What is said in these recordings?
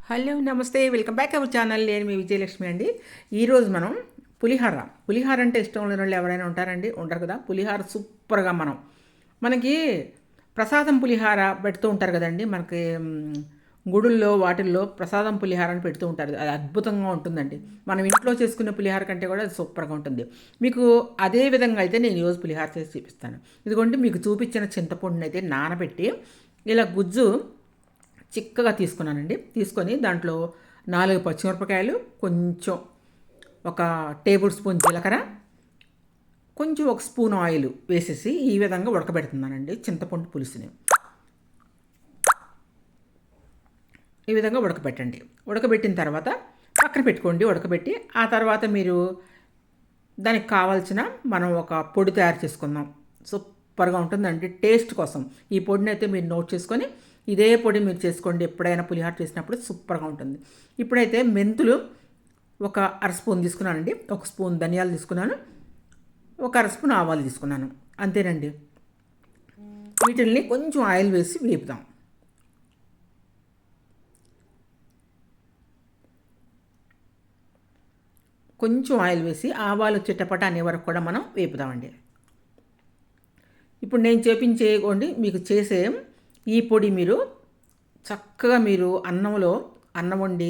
Hello నమస్తే welcome back our channel. నేను మీ విజయలక్ష్మి అండి. ఈరోజు మనం పులిహార అంటే ఇష్టం లేని వాళ్ళు ఎవరైనా ఉంటారండి? ఉంటారు కదా. పులిహార సూపర్గా మనకి ప్రసాదం పులిహార పెడుతూ ఉంటారు కదండి. మనకి గుడుల్లో వాటిల్లో ప్రసాదం పులిహార అని పెడుతూ ఉంటారు. అది అద్భుతంగా ఉంటుందండి. మనం ఇంట్లో చేసుకునే పులిహార కంటే కూడా అది సూపర్గా ఉంటుంది. మీకు అదే విధంగా అయితే నేను ఈరోజు పులిహార చేసి చూపిస్తాను. ఇదిగోండి, మీకు చూపించిన చింతపండుని అయితే నానబెట్టి ఇలా గుజ్జు చిక్కగా తీసుకున్నానండి. తీసుకొని దాంట్లో 4 పచ్చిమిరపకాయలు, కొంచెం ఒక టేబుల్ స్పూన్ జీలకర్ర, కొంచెం ఒక స్పూన్ ఆయిల్ వేసేసి ఈ విధంగా ఉడకబెడుతున్నానండి చింతపండు పులుసుని. ఈ విధంగా ఉడకబెట్టండి. ఉడకబెట్టిన తర్వాత పక్కన పెట్టుకోండి. ఉడకబెట్టి ఆ తర్వాత మీరు దానికి కావాల్సిన మనం ఒక పొడి తయారు చేసుకుందాం. సూపర్గా ఉంటుందండి టేస్ట్ కోసం. ఈ పొడిని అయితే మీరు నోట్ చేసుకొని ఇదే పొడి మీరు చేసుకోండి. ఎప్పుడైనా పులిహార చేసినప్పుడు సూపర్గా ఉంటుంది. ఇప్పుడైతే మెంతులు ఒక అర స్పూన్ తీసుకున్నానండి. ఒక స్పూన్ ధనియాలు తీసుకున్నాను. ఒక అర స్పూన్ ఆవాలు తీసుకున్నాను. అంతేనండి. వీటిల్ని కొంచెం ఆయిల్ వేసి వేపుదాం. కొంచెం ఆయిల్ వేసి ఆవాలు చిట్టపట అనే వరకు కూడా మనం వేపుదామండి. ఇప్పుడు నేను చేపించేయకండి, మీకు చేసే ఈ పొడి మీరు చక్కగా మీరు అన్నం వండి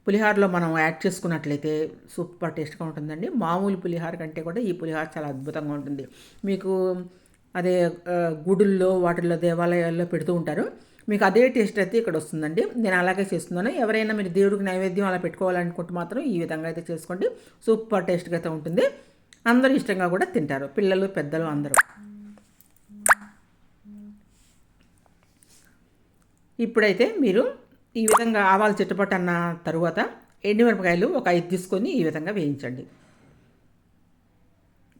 పులిహారలో మనం యాడ్ చేసుకున్నట్లయితే సూపర్ టేస్ట్గా ఉంటుందండి. మామూలు పులిహార కంటే కూడా ఈ పులిహార చాలా అద్భుతంగా ఉంటుంది. మీకు అదే గుడుల్లో వాటిల్లో దేవాలయాల్లో పెడుతూ ఉంటారు. మీకు అదే టేస్ట్ అయితే ఇక్కడ వస్తుందండి. నేను అలాగే చేస్తున్నాను. ఎవరైనా మీరు దేవుడికి నైవేద్యం అలా పెట్టుకోవాలనుకుంటే మాత్రం ఈ విధంగా అయితే చేసుకోండి. సూపర్ టేస్ట్గా అయితే ఉంటుంది. అందరూ ఇష్టంగా కూడా తింటారు, పిల్లలు పెద్దలు అందరూ. ఇప్పుడైతే మీరు ఈ విధంగా ఆవాలు చిట్టపట్టు అన్న తరువాత ఎండుమిరపకాయలు ఒక 5 తీసుకొని ఈ విధంగా వేయించండి.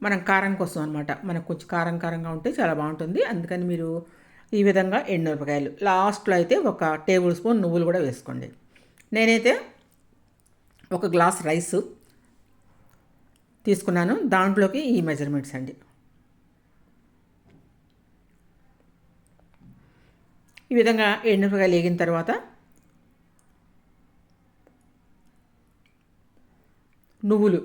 మనం కారం కోసం అనమాట. మనకు కొంచెం కారంగా ఉంటే చాలా బాగుంటుంది. అందుకని మీరు ఈ విధంగా ఎండుమిరపకాయలు, లాస్ట్లో అయితే ఒక టేబుల్ స్పూన్ నువ్వులు కూడా వేసుకోండి. నేనైతే ఒక గ్లాస్ రైస్ తీసుకున్నాను. దాంట్లోకి ఈ మెజర్మెంట్స్ అండి. ఈ విధంగా ఎండుమిరపకాయలు వేగిన తర్వాత నువ్వులు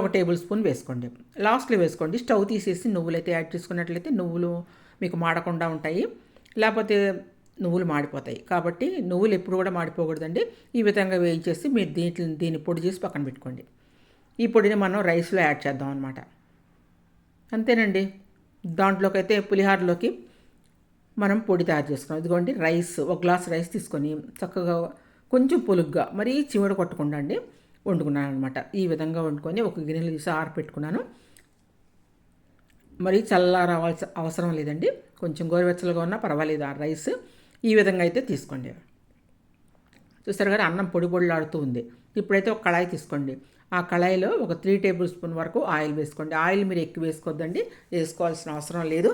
ఒక టేబుల్ స్పూన్ వేసుకోండి. లాస్ట్లో వేసుకోండి. స్టవ్ తీసేసి నువ్వులు అయితే యాడ్ చేసుకున్నట్లయితే నువ్వులు మీకు మాడకుండా ఉంటాయి. లేకపోతే నువ్వులు మాడిపోతాయి. కాబట్టి నువ్వులు ఎప్పుడు కూడా మాడిపోకూడదండి. ఈ విధంగా వేయించేసి మీరు దీన్ని పొడి చేసి పక్కన పెట్టుకోండి. ఈ పొడిని మనం రైస్లో యాడ్ చేద్దాం అనమాట. అంతేనండి. దాంట్లోకి అయితే పులిహారలోకి మనం పొడి తయారు చేసుకున్నాం. ఇదిగోండి రైస్, ఒక గ్లాస్ రైస్ తీసుకొని చక్కగా కొంచెం పొలుగ్గా, మరీ చివడ కొట్టకుండా అండి వండుకున్నాను అనమాట. ఈ విధంగా వండుకొని ఒక గిన్నెలు తీసి ఆరపెట్టుకున్నాను. మరీ చల్లారవలసిన అవసరం లేదండి. కొంచెం గోరువెచ్చలుగా ఉన్నా పర్వాలేదు ఆ రైస్. ఈ విధంగా అయితే తీసుకోండి. చూసారు కదా, అన్నం పొడి పొడిలాడుతూ ఉంది. ఇప్పుడైతే ఒక కళాయి తీసుకోండి. ఆ కళాయిలో ఒక 3 టేబుల్ స్పూన్ వరకు ఆయిల్ వేసుకోండి. ఆయిల్ మీరు ఎక్కువ వేసుకోవద్దండి, వేసుకోవాల్సిన అవసరం లేదు.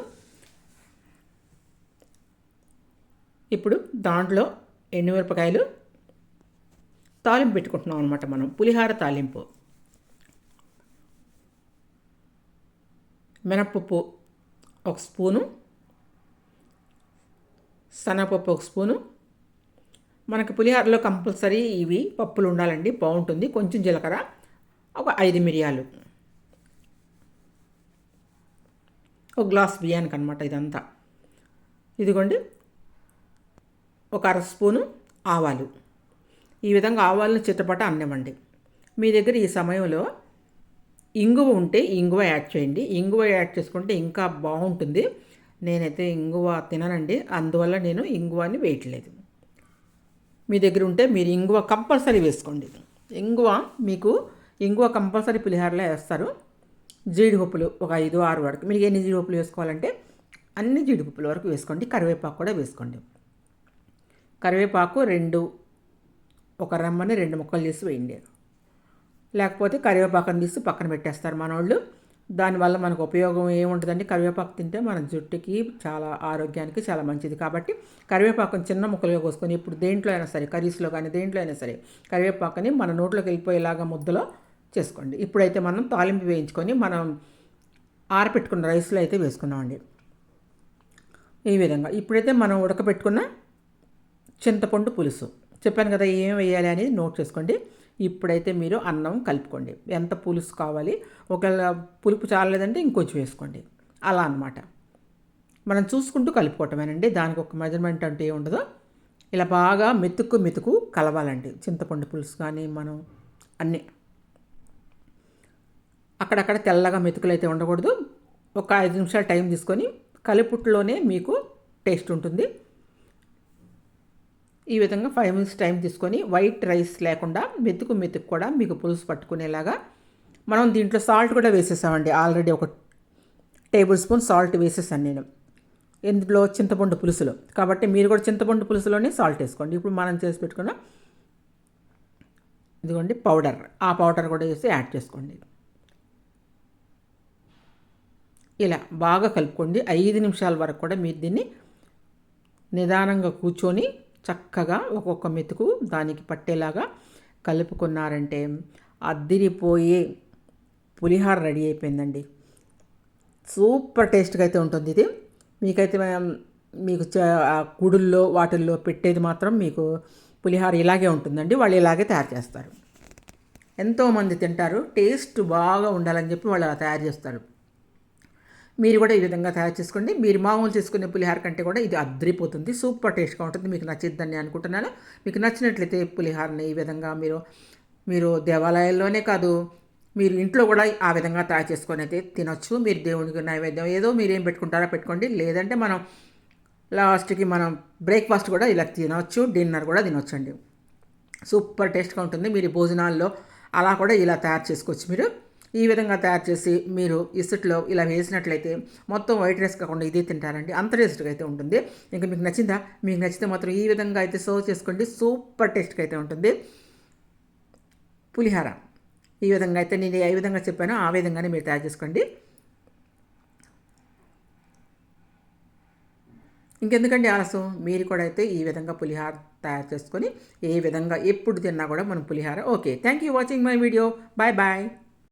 ఇప్పుడు దాంట్లో ఎండుమిరపకాయలు తాలింపు పెట్టుకుంటున్నాం అనమాట. మనం పులిహార తాలింపు. మినప్పప్పు ఒక స్పూను, శనగపప్పు ఒక స్పూను. మనకి పులిహారలో కంపల్సరీ ఇవి పప్పులు ఉండాలండి, బాగుంటుంది. కొంచెం జీలకర్ర, ఒక 5 మిరియాలు, ఒక గ్లాస్ బియ్యానికి అనమాట ఇదంతా. ఇదిగోండి ఒక అర స్పూను ఆవాలు. ఈ విధంగా ఆవాలను చిట్టపట అన్నివ్వండి. మీ దగ్గర ఈ సమయంలో ఇంగువ ఉంటే ఇంగువ యాడ్ చేయండి. ఇంగువ యాడ్ చేసుకుంటే ఇంకా బాగుంటుంది. నేనైతే ఇంగువ తిననండి, అందువల్ల నేను ఇంగువని వేయట్లేదు. మీ దగ్గర ఉంటే మీరు ఇంగువ కంపల్సరీ వేసుకోండి. ఇంగువ కంపల్సరీ పులిహారలో వేస్తారు. జీడిపప్పులు ఒక 5-6 వరకు, మీరు ఎన్ని జీడిపప్పులు వేసుకోవాలంటే అన్ని జీడిపప్పుల వరకు వేసుకోండి. కరివేపాకు కూడా వేసుకోండి. కరివేపాకు ఒక రెమ్మని 2 ముక్కలు చేసి వేయండి. లేకపోతే కరివేపాకుని తీసి పక్కన పెట్టేస్తారు మనోళ్ళు. దానివల్ల మనకు ఉపయోగం ఏముంటుందండి? కరివేపాకు తింటే మన జుట్టుకి చాలా, ఆరోగ్యానికి చాలా మంచిది. కాబట్టి కరివేపాకుని చిన్న ముక్కలుగా కోసుకొని ఇప్పుడు దేంట్లో అయినా సరే, కర్రీస్లో కానీ దేంట్లో అయినా సరే కరివేపాకుని మన నోట్లోకి వెళ్ళిపోయేలాగా ముద్దలో చేసుకోండి. ఇప్పుడైతే మనం తాలింపు వేయించుకొని మనం ఆరపెట్టుకున్న రైస్లో అయితే వేసుకున్నామండి. ఈ విధంగా ఇప్పుడైతే మనం ఉడకబెట్టుకున్న చింతపండు పులుసు చెప్పాను కదా ఏం వేయాలి అనేది నోట్ చేసుకోండి. ఇప్పుడైతే మీరు అన్నం కలుపుకోండి. ఎంత పులుసు కావాలి, ఒకవేళ పులుపు చాలలేదంటే ఇంకొంచెం వేసుకోండి. అలా అన్నమాట. మనం చూసుకుంటూ కలుపుకోవటమేనండి. దానికి ఒక మెజర్మెంట్ అంటే ఏమి ఉండదు. ఇలా బాగా మెతుకు కలవాలండి. చింతపండు పులుసు కానీ మనం అన్నీ అక్కడక్కడ తెల్లగా మెతుకులు అయితే ఉండకూడదు. ఒక 5 నిమిషాలు టైం తీసుకొని కలిపుట్లోనే మీకు టేస్ట్ ఉంటుంది. ఈ విధంగా 5 మినిట్స్ టైం తీసుకొని వైట్ రైస్ లేకుండా మెతుకు కూడా మీకు పులుసు పట్టుకునేలాగా మనం దీంట్లో సాల్ట్ కూడా వేసేసామండి. ఆల్రెడీ ఒక టేబుల్ స్పూన్ సాల్ట్ వేసేసాను నేను ఇందులో చింతపండు పులుసులో. కాబట్టి మీరు కూడా చింతపండు పులుసులోనే సాల్ట్ వేసుకోండి. ఇప్పుడు మనం చేసి పెట్టుకున్న ఇదిగోండి పౌడర్, ఆ పౌడర్ కూడా వేసి యాడ్ చేసుకోండి. ఇలా బాగా కలుపుకోండి. 5 నిమిషాల వరకు కూడా మీరు దీన్ని నిదానంగా కూర్చొని చక్కగా ఒక్కొక్క మెతుకు దానికి పట్టేలాగా కలుపుకున్నారంటే అద్దిరిపోయే పులిహార రెడీ అయిపోయిందండి. సూపర్ టేస్ట్గా అయితే ఉంటుంది ఇది. మీకైతే మీకు గుడుల్లో వాటిల్లో పెట్టేది మాత్రం మీకు పులిహార ఇలాగే ఉంటుందండి. వాళ్ళు ఇలాగే తయారు చేస్తారు. ఎంతోమంది తింటారు. టేస్ట్ బాగా ఉండాలని చెప్పి వాళ్ళు అలా తయారు చేస్తారు. మీరు కూడా ఈ విధంగా తయారు చేసుకోండి. మీరు మామూలు చేసుకునే పులిహార కంటే కూడా ఇది అద్రిపోతుంది. సూపర్ టేస్ట్గా ఉంటుంది. మీకు నచ్చిద్దని అనుకుంటున్నాను. మీకు నచ్చినట్లయితే పులిహారని ఈ విధంగా మీరు దేవాలయాల్లోనే కాదు, మీరు ఇంట్లో కూడా ఆ విధంగా తయారు చేసుకొని అయితే తినొచ్చు. మీరు దేవునికి నైవేద్యం ఏదో మీరేం పెట్టుకుంటారో పెట్టుకోండి. లేదంటే మనం లాస్ట్కి మనం బ్రేక్ఫాస్ట్ కూడా ఇలా తినవచ్చు, డిన్నర్ కూడా తినొచ్చండి. సూపర్ టేస్ట్గా ఉంటుంది. మీరు భోజనాల్లో అలా కూడా ఇలా తయారు చేసుకోవచ్చు. మీరు ఈ విధంగా తయారు చేసి మీరు ఇసుట్లో ఇలా వేసినట్లయితే మొత్తం వైట్ రైస్ కాకుండా ఇదే తింటారండి. అంత టేస్ట్గా అయితే ఉంటుంది. ఇంకా మీకు నచ్చిందా? మీకు నచ్చితే మాత్రం ఈ విధంగా అయితే సర్వ్ చేసుకోండి. సూపర్ టేస్ట్గా అయితే ఉంటుంది పులిహార. ఈ విధంగా అయితే నేను ఏ విధంగా చెప్పానో ఆ విధంగానే మీరు తయారు చేసుకోండి. ఇంకెందుకండి ఆలస్యం, మీరు కూడా అయితే ఈ విధంగా పులిహార తయారు చేసుకొని ఏ విధంగా ఎప్పుడు తిన్నా కూడా మనం పులిహార okay. Thank you watching my video. Bye bye.